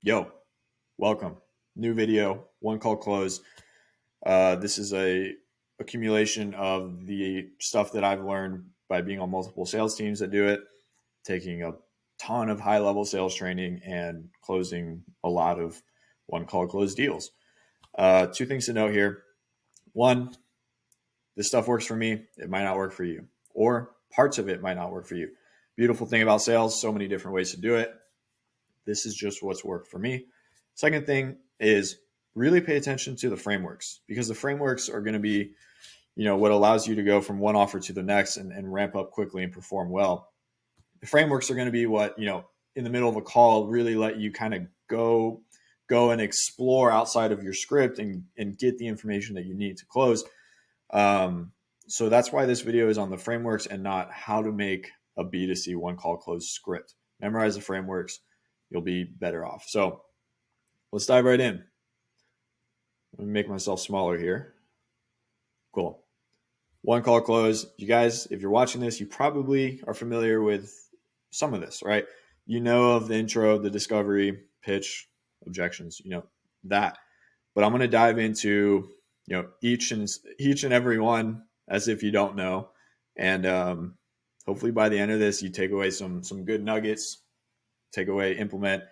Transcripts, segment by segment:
Yo, welcome. New video, one call close. This is a accumulation of the stuff that I've learned by being on multiple sales teams that do it, taking a ton of high level sales training and closing a lot of one call close deals. Two things to note here. One, this stuff works for me. It might not work for you, or parts of it might not work for you. Beautiful thing about sales, so many different ways to do it. This is just what's worked for me. Second thing is really pay attention to the frameworks, because the frameworks are going to be, what allows you to go from one offer to the next and ramp up quickly and perform well. The frameworks are going to be what, in the middle of a call, really let you kind of go and explore outside of your script and get the information that you need to close. So that's why this video is on the frameworks and not how to make a B2C one call close script. Memorize the frameworks. You'll be better off. So let's dive right in. Let me make myself smaller here. Cool. One call close. You guys, if you're watching this, you probably are familiar with some of this, right? You know of the intro, the discovery, pitch, objections, that. But I'm going to dive into, each and every one as if you don't know. And hopefully by the end of this, you take away some good nuggets, take away, implement,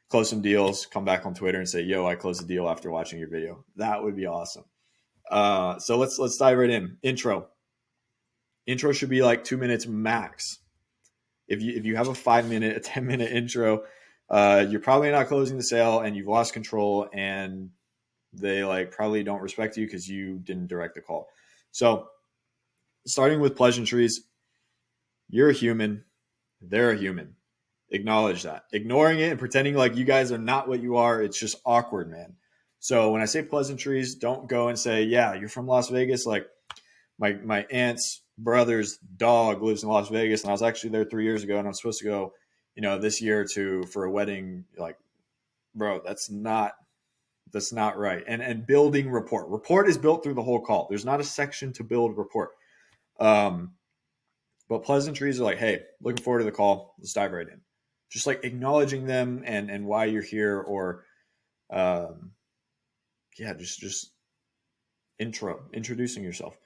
close some deals, come back on Twitter and say, yo, I closed a deal after watching your video. That would be awesome. So let's dive right in. Intro should be like 2 minutes max. If you have a 5-minute, a 10-minute intro, you're probably not closing the sale and you've lost control and they probably don't respect you because you didn't direct the call. So starting with pleasantries, you're a human. They're a human. Acknowledge that. Ignoring it and pretending like you guys are not what you are, it's just awkward, man. So when I say pleasantries, don't go and say, yeah, you're from Las Vegas. Like my aunt's brother's dog lives in Las Vegas, and I was actually there 3 years ago, and I'm supposed to go, this year for a wedding. Like, bro, that's not right. And building rapport. Rapport is built through the whole call. There's not a section to build rapport. But pleasantries are like, hey, looking forward to the call. Let's dive right in. Just like acknowledging them and why you're here, or just introducing yourself.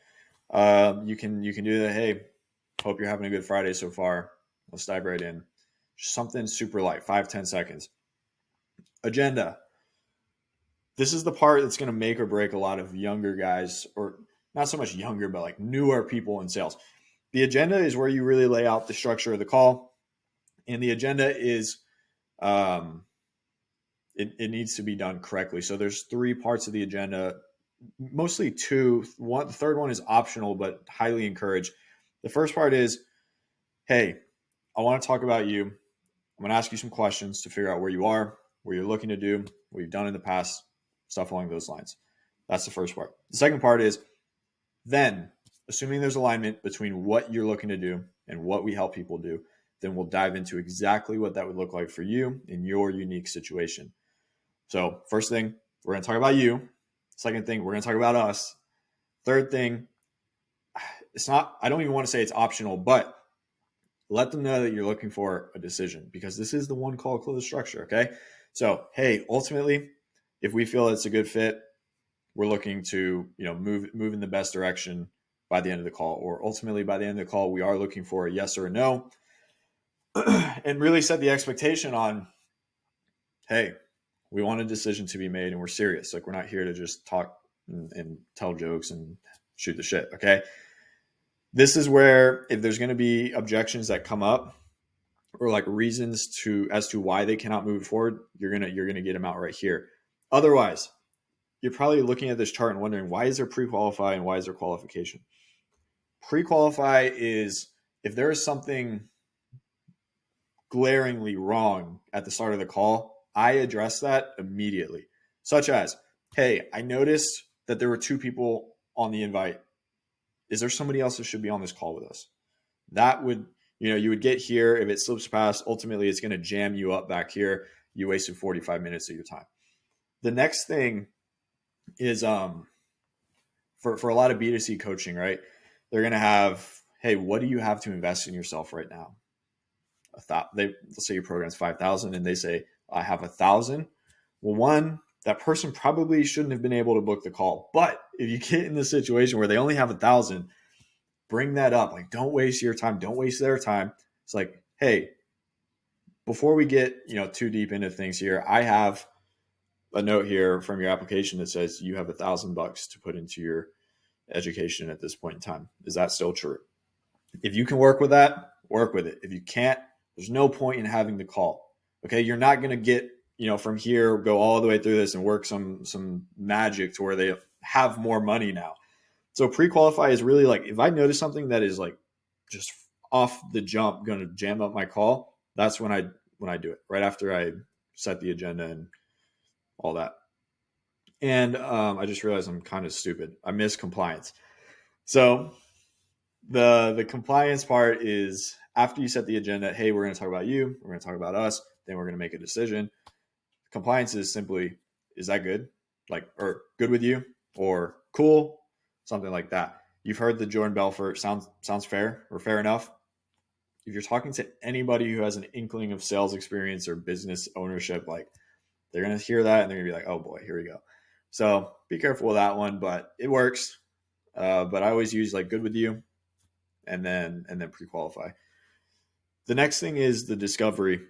You can do that. Hey, hope you're having a good Friday so far. Let's dive right in. Just something super light, 5-10 seconds. Agenda. This is the part that's going to make or break a lot of younger guys, or not so much younger, but like newer people in sales. The agenda is where you really lay out the structure of the call. And the agenda is, it needs to be done correctly. So there's 3 parts of the agenda, mostly 2. The third one is optional, but highly encouraged. The first part is, hey, I want to talk about you. I'm going to ask you some questions to figure out where you are, what you're looking to do, what you've done in the past, stuff along those lines. That's the first part. The second part is, then, assuming there's alignment between what you're looking to do and what we help people do, then we'll dive into exactly what that would look like for you in your unique situation. So first thing, we're going to talk about you. Second thing, we're going to talk about us. Third thing, I don't even want to say it's optional, but let them know that you're looking for a decision, because this is the one call close structure. Okay. So, hey, ultimately, if we feel it's a good fit, we're looking to, move in the best direction by the end of the call, or ultimately by the end of the call, we are looking for a yes or a no. And really set the expectation on, hey, we want a decision to be made and we're serious. Like, we're not here to just talk and tell jokes and shoot the shit. Okay. This is where, if there's going to be objections that come up, or like reasons as to why they cannot move forward, you're going to get them out right here. Otherwise, you're probably looking at this chart and wondering, why is there pre-qualify and why is there qualification? Pre-qualify is if there is something glaringly wrong at the start of the call, I address that immediately. Such as, hey, I noticed that there were 2 people on the invite. Is there somebody else that should be on this call with us? That would, you would get here. If it slips past, ultimately it's going to jam you up back here. You wasted 45 minutes of your time. The next thing is for a lot of B2C coaching, right? They're going to have, hey, what do you have to invest in yourself right now? Let's say your program's 5,000 and they say I have 1,000. Well, one, that person probably shouldn't have been able to book the call. But if you get in the situation where they only have 1,000, bring that up. Like, don't waste your time. Don't waste their time. It's like, hey, before we get, too deep into things here, I have a note here from your application that says you have $1,000 to put into your education at this point in time. Is that still true? If you can work with that, work with it. If you can't, there's no point in having the call. Okay. You're not going to get, from here, go all the way through this and work some magic to where they have more money now. So pre-qualify is really like, if I notice something that is like just off the jump going to jam up my call, that's when I do it, right after I set the agenda and all that. And I just realized I'm kind of stupid. I missed compliance. So the compliance part is after you set the agenda, hey, we're going to talk about you, we're going to talk about us, then we're going to make a decision. Compliance is simply, is that good? Like, or good with you, or cool, something like that. You've heard the Jordan Belfort, sounds fair or fair enough. If you're talking to anybody who has an inkling of sales experience or business ownership, like, they're going to hear that and they're going to be like, oh boy, here we go. So be careful with that one, but it works. But I always use like good with you and then pre-qualify. The next thing is the discovery.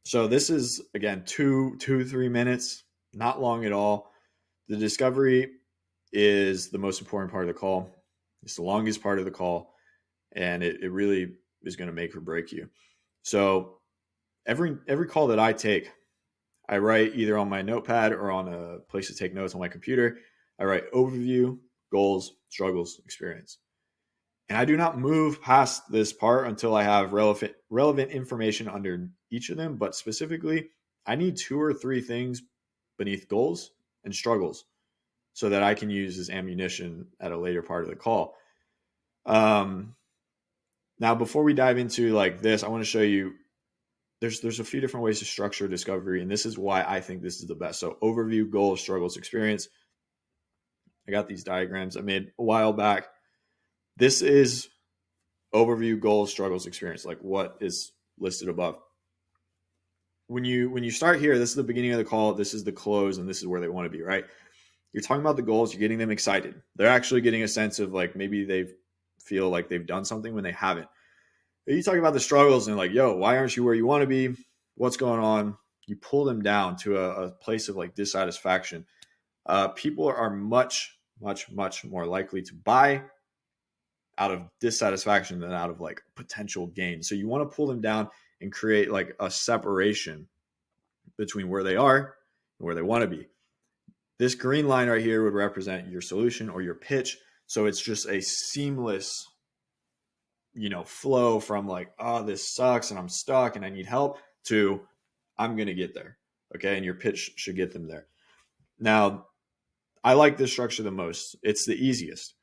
So this is, again, 3 minutes, not long at all. The discovery is the most important part of the call. It's the longest part of the call, and it really is going to make or break you. So every call that I take, I write either on my notepad or on a place to take notes on my computer. I write overview, goals, struggles, experience. And I do not move past this part until I have relevant information under each of them. But specifically, I need 2 or 3 things beneath goals and struggles so that I can use as ammunition at a later part of the call. Now, before we dive into like this, I want to show you there's a few different ways to structure discovery, and this is why I think this is the best. So overview, goals, struggles, experience. I got these diagrams I made a while back. This is overview, goals, struggles, experience, like what is listed above. When you start here, this is the beginning of the call, this is the close, and this is where they want to be, right? You're talking about the goals, you're getting them excited. They're actually getting a sense of like maybe they feel like they've done something when they haven't. You talk about the struggles and like, yo, why aren't you where you want to be? What's going on? You pull them down to a place of like dissatisfaction. People are much, much, much more likely to buy out of dissatisfaction than out of like potential gain. So you want to pull them down and create like a separation between where they are and where they want to be. This green line right here would represent your solution or your pitch. So it's just a seamless, flow from like, oh, this sucks and I'm stuck and I need help to I'm going to get there. Okay. And your pitch should get them there. Now, I like this structure the most. It's the easiest.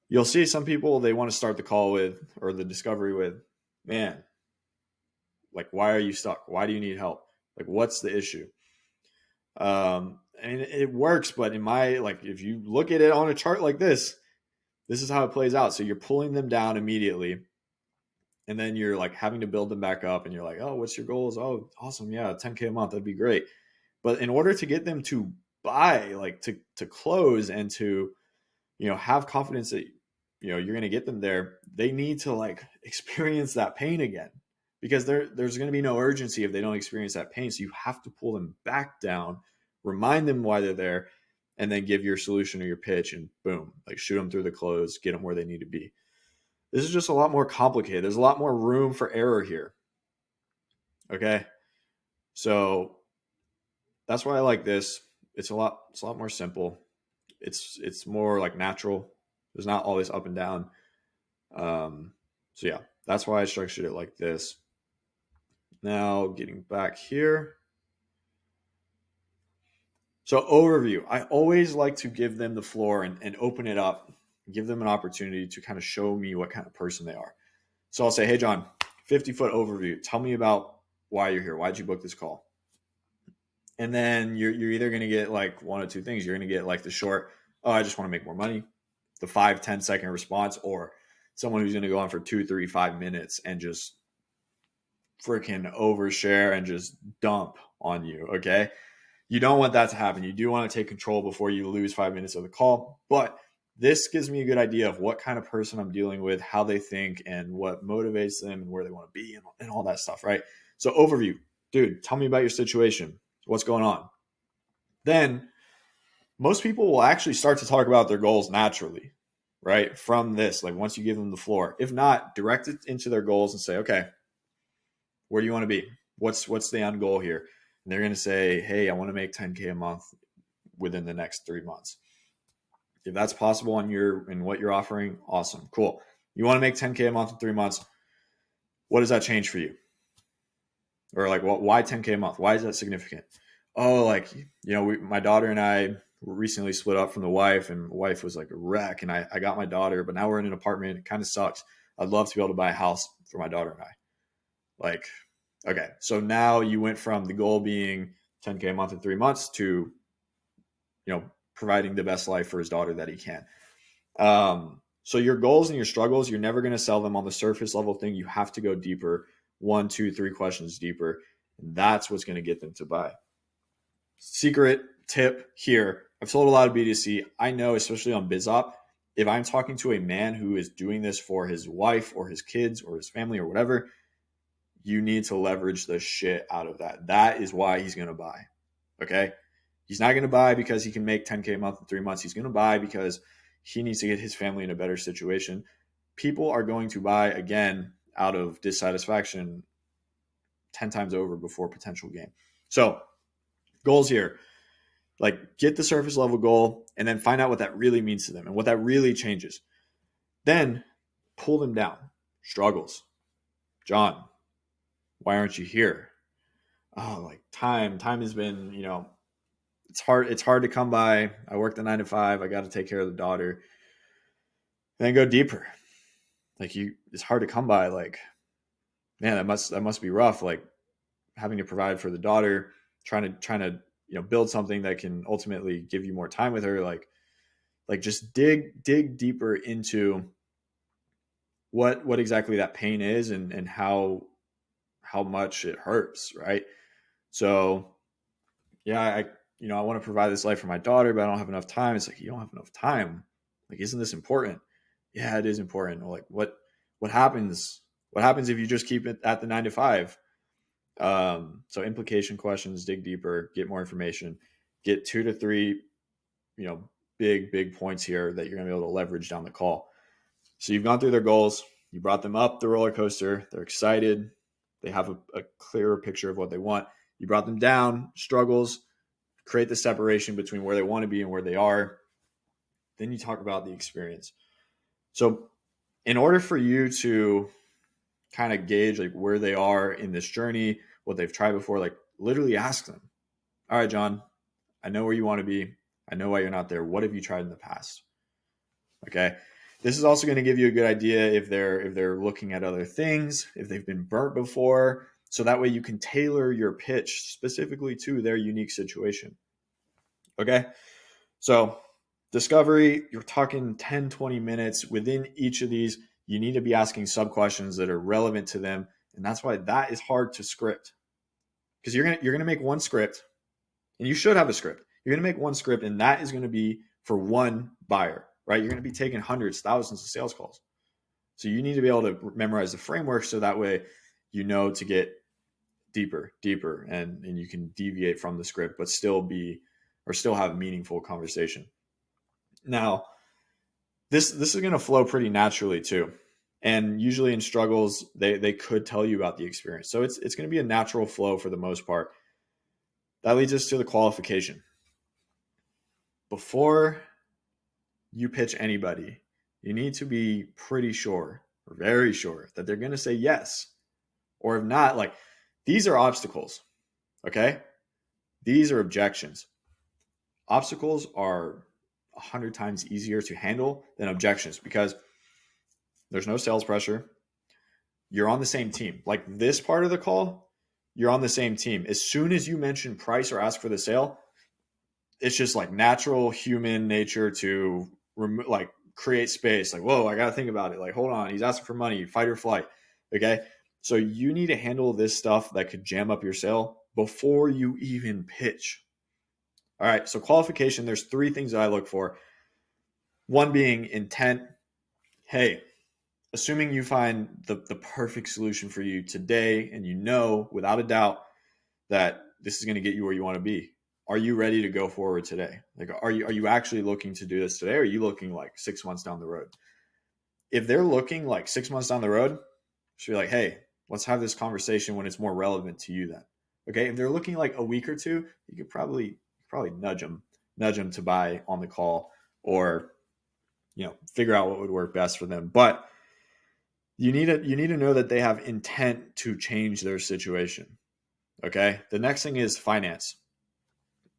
You'll see some people, they want to start the call with, or the discovery with, man, like, why are you stuck? Why do you need help? Like, what's the issue? And it works, but if you look at it on a chart like this is how it plays out. So you're pulling them down immediately. And then you're like having to build them back up and you're like, oh, what's your goals? Oh, awesome. Yeah. 10K a month. That'd be great. But in order to get them to buy, like to close and to, have confidence that, you're going to get them there, they need to like experience that pain again, because there's going to be no urgency if they don't experience that pain. So you have to pull them back down, remind them why they're there, and then give your solution or your pitch and boom, like shoot them through the close, get them where they need to be. This is just a lot more complicated. There's a lot more room for error here. Okay. So that's why I like this. It's a lot more simple. It's more like natural. There's not all this up and down. So yeah, that's why I structured it like this. Now getting back here. So overview, I always like to give them the floor and open it up, give them an opportunity to kind of show me what kind of person they are. So I'll say, hey, John, 50-foot overview. Tell me about why you're here. Why'd you book this call? And then you're either going to get like one of two things. You're going to get like the short, oh, I just want to make more money, the 5-10 second response, or someone who's going to go on for 2, 3, 5 minutes and just freaking overshare and just dump on you. Okay. You don't want that to happen. You do want to take control before you lose 5 minutes of the call. But this gives me a good idea of what kind of person I'm dealing with, how they think, and what motivates them and where they want to be and all that stuff, right? So overview, dude, tell me about your situation. What's going on? Then most people will actually start to talk about their goals naturally, right? From this, like once you give them the floor. If not, direct it into their goals and say, okay, where do you want to be? What's the end goal here? And they're going to say, hey, I want to make 10K a month within the next 3 months. If that's possible in what you're offering, awesome, cool. You want to make 10K a month in 3 months. What does that change for you? Or like, why 10K a month? Why is that significant? Oh, like, my daughter and I recently split up from the wife, and the wife was like a wreck. And I got my daughter, but now we're in an apartment. It kind of sucks. I'd love to be able to buy a house for my daughter and I. Like, okay, so now you went from the goal being 10K a month in 3 months to, providing the best life for his daughter that he can. So your goals and your struggles, you're never going to sell them on the surface level thing. You have to go deeper, 1, 2, 3 questions deeper. And that's what's going to get them to buy. Secret tip here. I've sold a lot of B2C. I know, especially on BizOp, if I'm talking to a man who is doing this for his wife or his kids or his family or whatever, you need to leverage the shit out of that. That is why he's going to buy. Okay. He's not going to buy because he can make 10K a month in 3 months. He's going to buy because he needs to get his family in a better situation. People are going to buy again out of dissatisfaction 10 times over before potential gain. So goals here, like get the surface level goal and then find out what that really means to them and what that really changes. Then pull them down. Struggles. John, why aren't you here? Oh, like time has been, it's hard to come by. I work the 9 to 5. I got to take care of the daughter. And then go deeper. Like it's hard to come by. Like, man, that must be rough. Like having to provide for the daughter, trying to build something that can ultimately give you more time with her. Like just dig deeper into what exactly that pain is and how much it hurts, right? So yeah, I want to provide this life for my daughter, but I don't have enough time. It's like, you don't have enough time. Like, isn't this important? Yeah, it is important. Like what happens? What happens if you just keep it at the 9 to 5? So implication questions, dig deeper, get more information, get 2 to 3, big points here that you're going to be able to leverage down the call. So you've gone through their goals. You brought them up the roller coaster. They're excited. They have a clearer picture of what they want. You brought them down, struggles, create the separation between where they want to be and where they are. Then you talk about the experience. So in order for you to kind of gauge like where they are in this journey, what they've tried before, like literally ask them, all right, John, I know where you want to be. I know why you're not there. What have you tried in the past? Okay. This is also going to give you a good idea if they're looking at other things, if they've been burnt before. So that way you can tailor your pitch specifically to their unique situation. Okay. So discovery, you're talking 10, 20 minutes. Within each of these, you need to be asking sub questions that are relevant to them. And that's why that is hard to script. Because you're gonna make one script, and you should have a script. You're gonna make one script, and that is gonna be for one buyer, right? You're gonna be taking hundreds, thousands of sales calls. So you need to be able to memorize the framework so that way you know to get deeper, and you can deviate from the script, but still have meaningful conversation. Now, this is going to flow pretty naturally too. And usually in struggles, they could tell you about the experience. So it's going to be a natural flow for the most part. That leads us to the qualification. Before you pitch anybody, you need to be pretty sure or very sure that they're going to say yes. Or if not, like these are obstacles. Okay. These are objections. Obstacles are 100 times easier to handle than objections because there's no sales pressure. You're on the same team. Like this part of the call, you're on the same team. As soon as you mention price or ask for the sale, it's just like natural human nature to create space. Like, whoa, I got to think about it. Like, hold on, he's asking for money, fight or flight. Okay. So you need to handle this stuff that could jam up your sale before you even pitch. All right. So qualification, there's three things that I look for. One being intent. Hey, assuming you find the perfect solution for you today, and you know without a doubt that this is going to get you where you want to be. Are you ready to go forward today? Like, are you actually looking to do this today? Or are you looking like 6 months down the road? If they're looking like 6 months down the road, should be like, hey, let's have this conversation when it's more relevant to you then. Okay. If they're looking like a week or two, you could probably nudge them to buy on the call, or, figure out what would work best for them. But you need to know that they have intent to change their situation. Okay. The next thing is finance.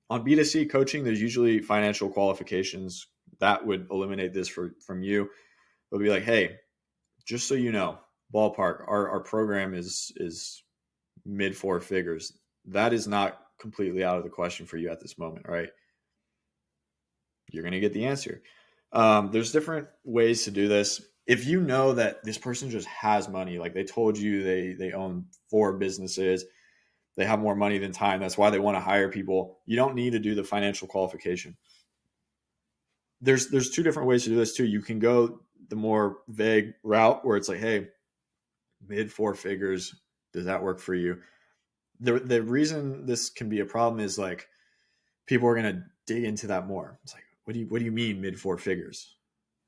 On B2C coaching, there's usually financial qualifications that would eliminate this from you. It'll be like, hey, just so you know, ballpark, our program is mid four figures. That is not completely out of the question for you at this moment, right? You're going to get the answer. There's different ways to do this. If you know that this person just has money, like they told you they own 4 businesses, they have more money than time, that's why they want to hire people, you don't need to do the financial qualification. There's 2 different ways to do this too. You can go the more vague route where it's like, hey, mid 4 figures, does that work for you? The reason this can be a problem is like people are going to dig into that more. It's like, what do you mean mid 4 figures?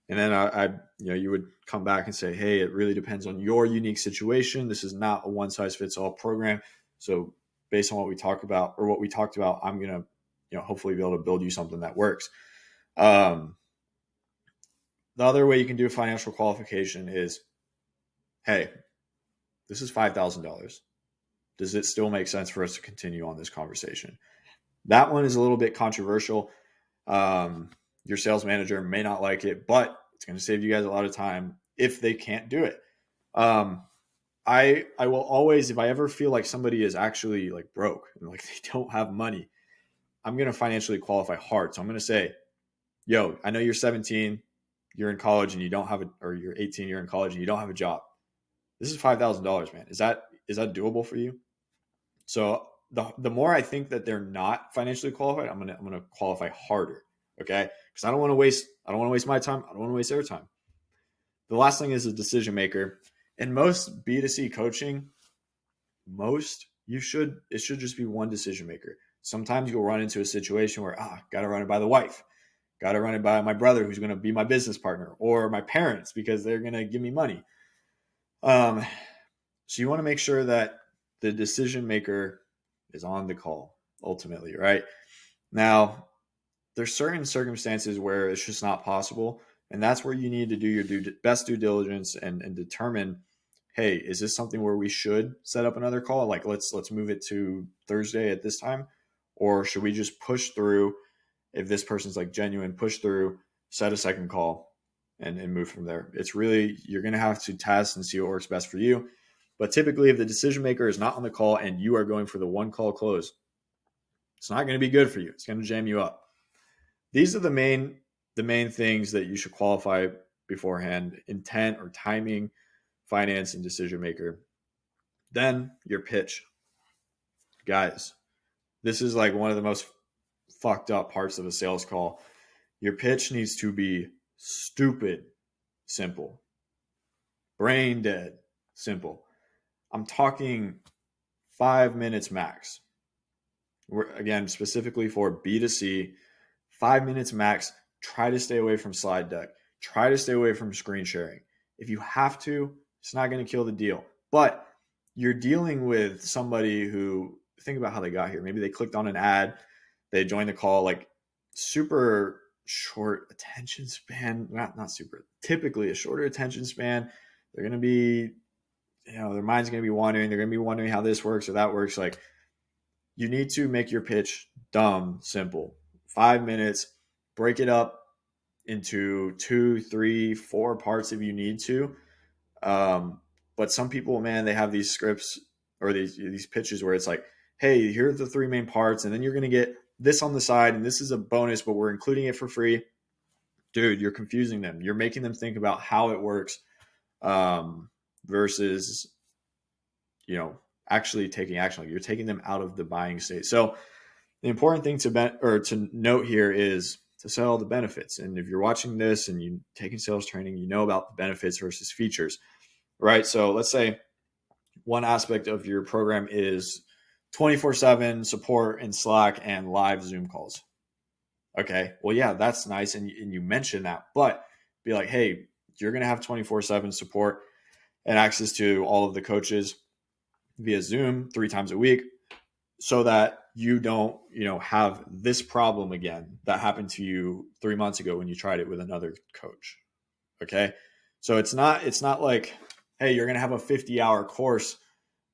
And then I you would come back and say, hey, it really depends on your unique situation. This is not a one size fits all program. So based on what we talked about, I'm going to, hopefully be able to build you something that works. The other way you can do a financial qualification is, hey, this is $5,000. Does it still make sense for us to continue on this conversation? That one is a little bit controversial. Your sales manager may not like it, but it's going to save you guys a lot of time if they can't do it. I will always, if I ever feel like somebody is actually like broke and like they don't have money, I'm going to financially qualify hard. So I'm going to say, yo, I know you're 17, you're in college and you don't have or you're 18, you're in college and you don't have a job. This is $5,000, man. Is that doable for you? So the more I think that they're not financially qualified, I'm gonna qualify harder. Okay, because I don't want to waste my time. I don't want to waste their time. The last thing is a decision maker. In most B2C coaching, it should just be one decision maker. Sometimes you'll run into a situation where got to run it by the wife, got to run it by my brother who's going to be my business partner, or my parents because they're going to give me money. So you want to make sure that the decision maker is on the call ultimately, right? Now, there's certain circumstances where it's just not possible. And that's where you need to do your best due diligence and determine, hey, is this something where we should set up another call? Like let's move it to Thursday at this time, or should we just push through? If this person's like genuine, push through, set a second call and move from there. It's really, you're going to have to test and see what works best for you. But typically if the decision maker is not on the call and you are going for the one call close, it's not going to be good for you. It's going to jam you up. These are the main things that you should qualify beforehand: intent or timing, finance, and decision maker. Then your pitch. Guys, this is like one of the most fucked up parts of a sales call. Your pitch needs to be stupid simple, brain dead simple. I'm talking 5 minutes max. Again, specifically for B2C, 5 minutes max. Try to stay away from slide deck. Try to stay away from screen sharing. If you have to, it's not going to kill the deal. But you're dealing with somebody who, think about how they got here. Maybe they clicked on an ad, they joined the call, like super short attention span, not super, typically a shorter attention span. They're going to be, their mind's going to be wandering. They're going to be wondering how this works or that works. Like, you need to make your pitch dumb, simple. 5 minutes, break it up into 2, 3, 4 parts if you need to. But some people, man, they have these scripts or these pitches where it's like, hey, here are the 3 main parts, and then you're going to get this on the side, and this is a bonus, but we're including it for free. Dude, you're confusing them. You're making them think about how it works versus actually taking action. Like you're taking them out of the buying state. So the important thing to note here is to sell the benefits. And if you're watching this and you're taking sales training, you know about the benefits versus features, right? So let's say one aspect of your program is 24/7 support in Slack and live Zoom calls. Okay, well, yeah, that's nice. And you mentioned that, but be like, hey, you're going to have 24/7 support and access to all of the coaches via Zoom 3 times a week, so that you don't, have this problem again that happened to you 3 months ago when you tried it with another coach. Okay. So it's not like, hey, you're going to have a 50-hour course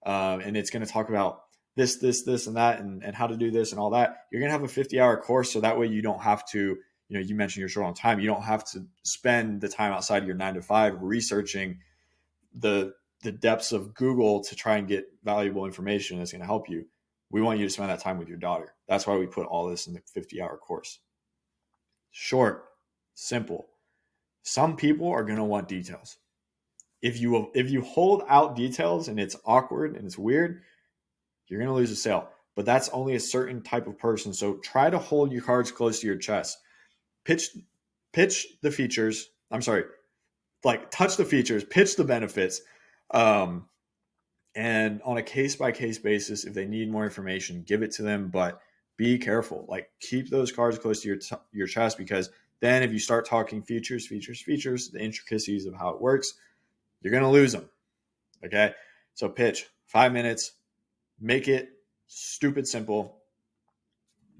and it's going to talk about this, and that, and how to do this and all that. You're going to have a 50-hour course. So that way you don't have to, you mentioned you're short on time. You don't have to spend the time outside of your 9 to 5 researching the depths of Google to try and get valuable information that's going to help you. We want you to spend that time with your daughter. That's why we put all this in the 50-hour course. Short, simple. Some people are going to want details. If you hold out details and it's awkward and it's weird, you're going to lose a sale. But that's only a certain type of person. So try to hold your cards close to your chest. Pitch the features. I'm sorry, like touch the features, pitch the benefits. And on a case-by-case basis, if they need more information, give it to them, but be careful. Like keep those cards close to your chest, because then if you start talking features, the intricacies of how it works, you're going to lose them. Okay. So pitch 5 minutes, make it stupid simple,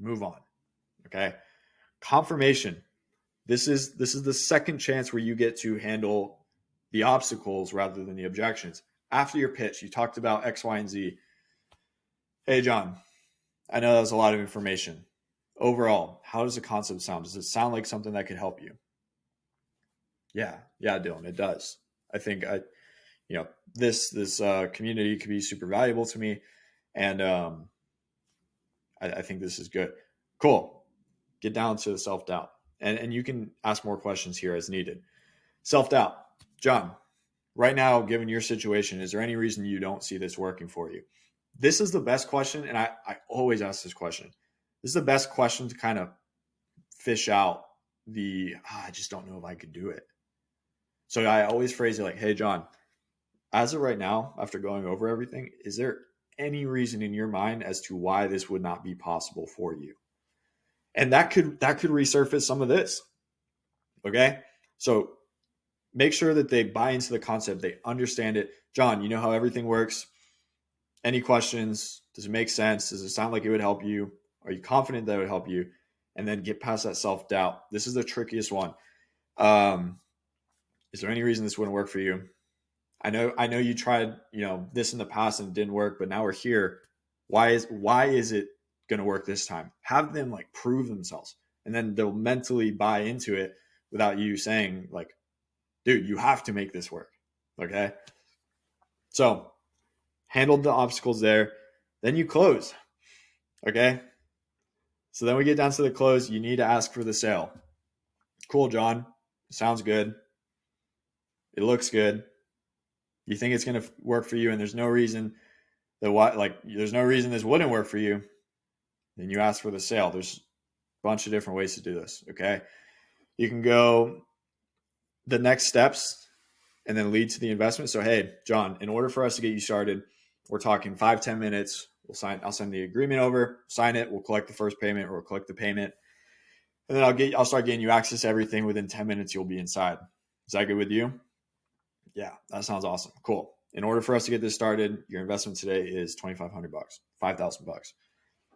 move on. Okay. Confirmation. This is the second chance where you get to handle the obstacles rather than the objections. After your pitch, you talked about X, Y, and Z. Hey, John, I know that was a lot of information. Overall, how does the concept sound? Does it sound like something that could help you? Yeah, Dylan, it does. I think this community could be super valuable to me, and I think this is good. Cool. Get down to the self-doubt, and you can ask more questions here as needed. Self-doubt, John. Right now, given your situation, is there any reason you don't see this working for you? This is the best question, and I always ask this question. This is the best question to kind of fish out I just don't know if I could do it. So I always phrase it like, hey, John, as of right now, after going over everything, is there any reason in your mind as to why this would not be possible for you? And that could resurface some of this. Okay. So make sure that they buy into the concept. They understand it. John, you know how everything works. Any questions? Does it make sense? Does it sound like it would help you? Are you confident that it would help you? And then get past that self-doubt. This is the trickiest one. Is there any reason this wouldn't work for you? I know you tried, this in the past and it didn't work, but now we're here. Why is it going to work this time? Have them like prove themselves, and then they'll mentally buy into it without you saying like, dude, you have to make this work. Okay. So handled the obstacles there. Then you close. Okay. So then we get down to the close. You need to ask for the sale. Cool, John. Sounds good. It looks good. You think it's going to work for you, and there's no reason there's no reason this wouldn't work for you. Then you ask for the sale. There's a bunch of different ways to do this. Okay. You can go the next steps and then lead to the investment. So, hey, John, in order for us to get you started, we're talking 5-10 minutes. I'll send the agreement over, sign it. We'll collect the first payment, or we'll collect the payment. And then I'll start getting you access to everything. Within 10 minutes, you'll be inside. Is that good with you? Yeah, that sounds awesome. Cool. In order for us to get this started, your investment today is $2,500, $5,000.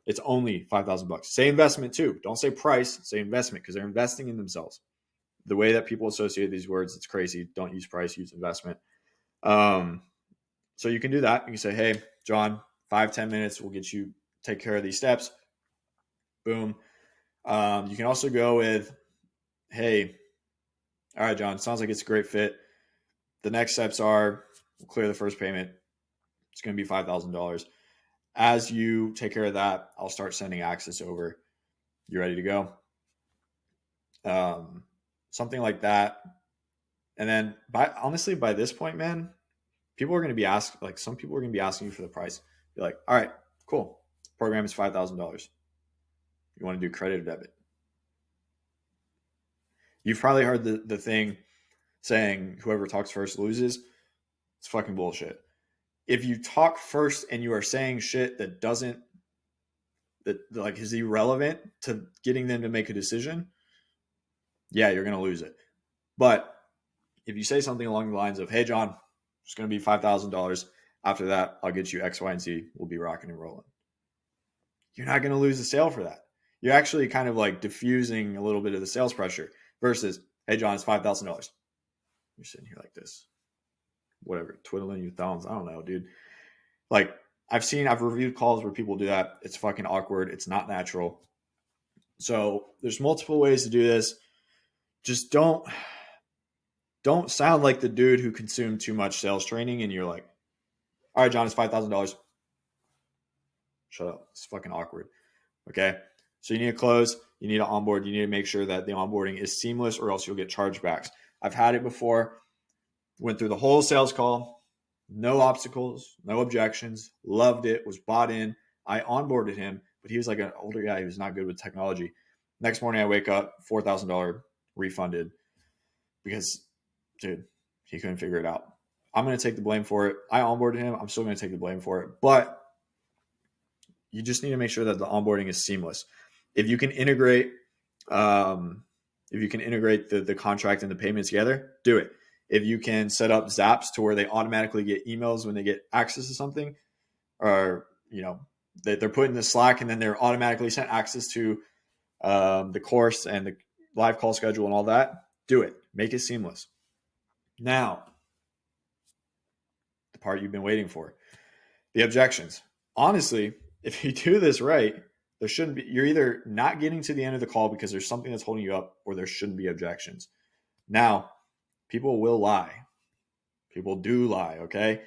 It's only $5,000. Say investment too. Don't say price, say investment, because they're investing in themselves. The way that people associate these words, it's crazy. Don't use price, use investment. So you can do that. You can say, hey, John, 5-10 minutes, we'll get you take care of these steps. Boom. You can also go with, hey, all right, John, sounds like it's a great fit. The next steps are, we'll clear the first payment. It's going to be $5,000. As you take care of that, I'll start sending access over. You ready to go? Something like that. And then by this point, man, People are going to be some people are going to be asking you for the price. Be like, all right, cool. Program is $5,000. You want to do credit or debit? You've probably heard the thing saying whoever talks first loses. It's fucking bullshit. If you talk first and you are saying shit that doesn't, that like is irrelevant to getting them to make a decision, yeah, you're going to lose it. But if you say something along the lines of, hey, John, it's going to be $5,000. After that, I'll get you X, Y, and Z. We'll be rocking and rolling. You're not going to lose the sale for that. You're actually kind of like diffusing a little bit of the sales pressure versus, hey, John, it's $5,000. You're sitting here like this, whatever, twiddling your thumbs. I don't know, dude. Like I've reviewed calls where people do that. It's fucking awkward. It's not natural. So there's multiple ways to do this. Just don't sound like the dude who consumed too much sales training and you're like, all right, John, it's $5,000. Shut up. It's fucking awkward. Okay. So you need to close, you need to onboard, you need to make sure that the onboarding is seamless or else you'll get chargebacks. I've had it before, went through the whole sales call, no obstacles, no objections, loved it, was bought in. I onboarded him, but he was like an older guy. He was not good with technology. Next morning I wake up, $4,000 refunded because, dude, he couldn't figure it out. I'm going to take the blame for it. I onboarded him. I'm still going to take the blame for it. But you just need to make sure that the onboarding is seamless. If you can integrate, the contract and the payments together, do it. If you can set up zaps to where they automatically get emails when they get access to something, or they're put in the Slack and then they're automatically sent access to the course and the live call schedule and all that, do it. Make it seamless. Now, the part you've been waiting for, the objections. Honestly, if you do this right, there shouldn't be, you're either not getting to the end of the call because there's something that's holding you up, or there shouldn't be objections. Now, people will lie. People do lie, okay?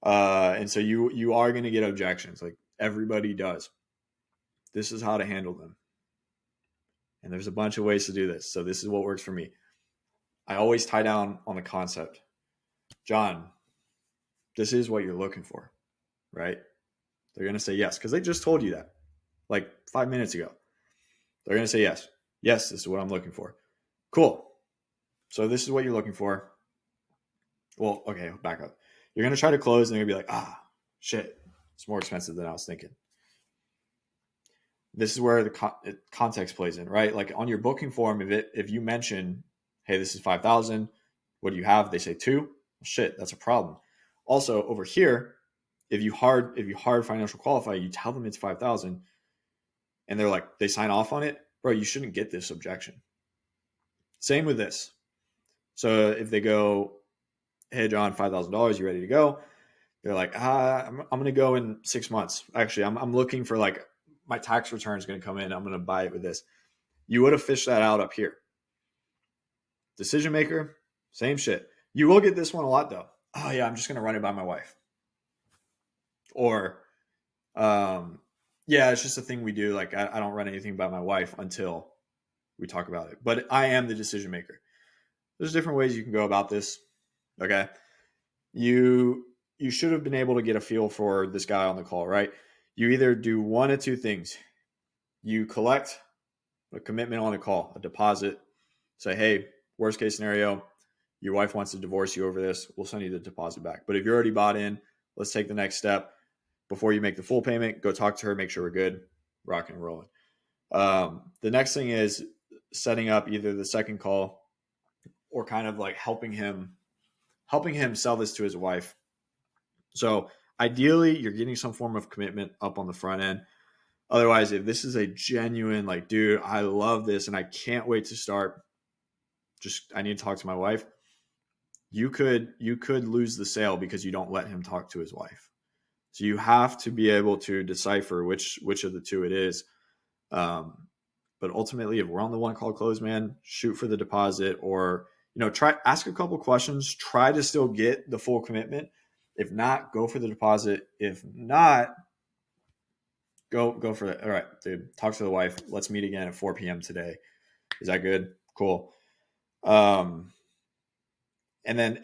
And so you are going to get objections. Like everybody does. This is how to handle them. And there's a bunch of ways to do this. So this is what works for me. I always tie down on the concept. John, this is what you're looking for, right? They're going to say yes because they just told you that like 5 minutes ago. They're going to say yes. Yes, this is what I'm looking for. Cool. So this is what you're looking for. Well, okay, back up. You're going to try to close and they're going to be like, shit, it's more expensive than I was thinking. This is where the context plays in, right? Like on your booking form, if you mention, hey, this is 5,000, what do you have? They say 2. Well, shit, that's a problem. Also over here, if you hard financial qualify, you tell them it's 5,000 and they're like, they sign off on it, bro, you shouldn't get this objection. Same with this. So if they go, hey, John, $5,000, you ready to go? They're like, I'm going to go in 6 months. Actually, I'm looking for like, my tax return is going to come in. I'm going to buy it with this. You would have fished that out up here. Decision maker, same shit. You will get this one a lot though. Oh yeah, I'm just going to run it by my wife. Or, yeah, it's just a thing we do. Like I don't run anything by my wife until we talk about it. But I am the decision maker. There's different ways you can go about this. Okay. You should have been able to get a feel for this guy on the call, right? You either do one of two things. You collect a commitment on the call, a deposit. Say, hey, worst case scenario, your wife wants to divorce you over this. We'll send you the deposit back. But if you're already bought in, let's take the next step. Before you make the full payment, go talk to her, make sure we're good, rocking and rolling. The next thing is setting up either the second call or kind of like helping him sell this to his wife. So ideally, you're getting some form of commitment up on the front end. Otherwise, if this is a genuine, like, dude, I love this and I can't wait to start, just I need to talk to my wife. You could lose the sale because you don't let him talk to his wife. So you have to be able to decipher which of the two it is. But ultimately, if we're on the one call close, man, shoot for the deposit, or try ask a couple questions. Try to still get the full commitment. If not, go for the deposit. If not, go for it. All right, dude, talk to the wife. Let's meet again at 4 p.m. today. Is that good? Cool. And then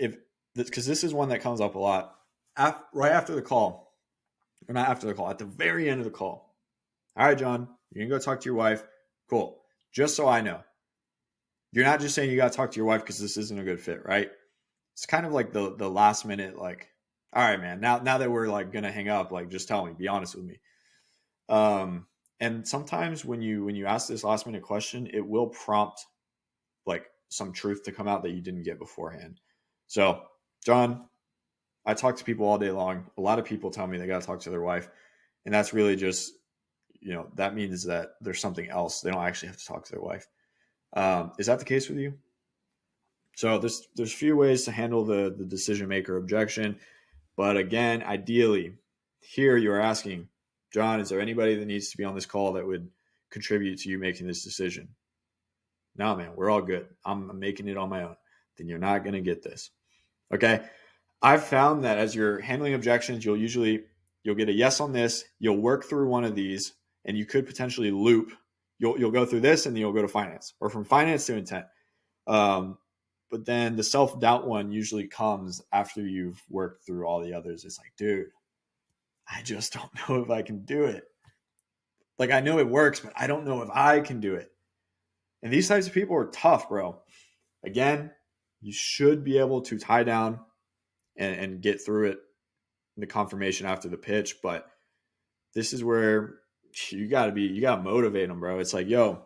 because this is one that comes up a lot. Right after the call, or not after the call, at the very end of the call. All right, John, you're going to go talk to your wife. Cool. Just so I know, you're not just saying you got to talk to your wife because this isn't a good fit, right? It's kind of like the last minute, like, all right, man, now that we're like going to hang up, like, just tell me, be honest with me. And sometimes when you ask this last minute question, it will prompt like some truth to come out that you didn't get beforehand. So, John, I talk to people all day long. A lot of people tell me they got to talk to their wife. And that's really just, that means that there's something else. They don't actually have to talk to their wife. Is that the case with you? So there's a few ways to handle the decision maker objection. But again, ideally, here you are asking, John, is there anybody that needs to be on this call that would contribute to you making this decision? No, man, we're all good. I'm making it on my own. Then you're not going to get this. Okay. I've found that as you're handling objections, you'll get a yes on this. You'll work through one of these, and you could potentially loop. You'll go through this, and then you'll go to finance, or from finance to intent. But then the self-doubt one usually comes after you've worked through all the others. It's like, dude, I just don't know if I can do it. Like, I know it works, but I don't know if I can do it. And these types of people are tough, bro. Again, you should be able to tie down and get through it, the confirmation after the pitch. But this is where you got to motivate them, bro. It's like, yo,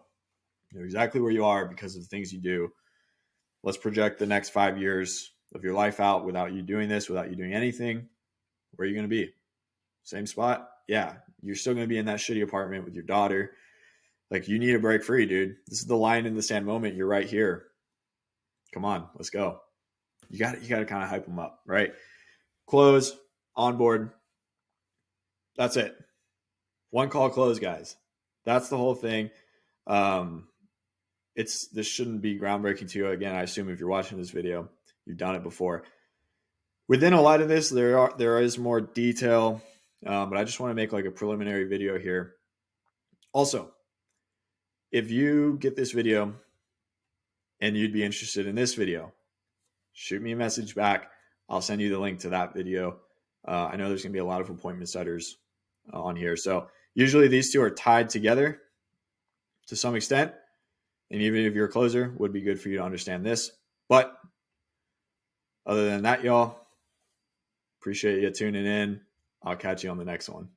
you know exactly where you are because of the things you do. Let's project the next 5 years of your life out without you doing this, without you doing anything. Where are you going to be? Same spot? Yeah. You're still going to be in that shitty apartment with your daughter. Like, you need to break free, dude. This is the line in the sand moment. You're right here. Come on, let's go. You got to kind of hype them up, right? Close, onboard. That's it. One call close, guys. That's the whole thing. This shouldn't be groundbreaking to you. Again, I assume if you're watching this video, you've done it before. Within a lot of this, there is more detail, but I just want to make like a preliminary video here. Also, if you get this video and you'd be interested in this video, shoot me a message back. I'll send you the link to that video. I know there's going to be a lot of appointment setters on here. So usually these two are tied together to some extent. And even if you're a closer, it would be good for you to understand this. But other than that, y'all, appreciate you tuning in. I'll catch you on the next one.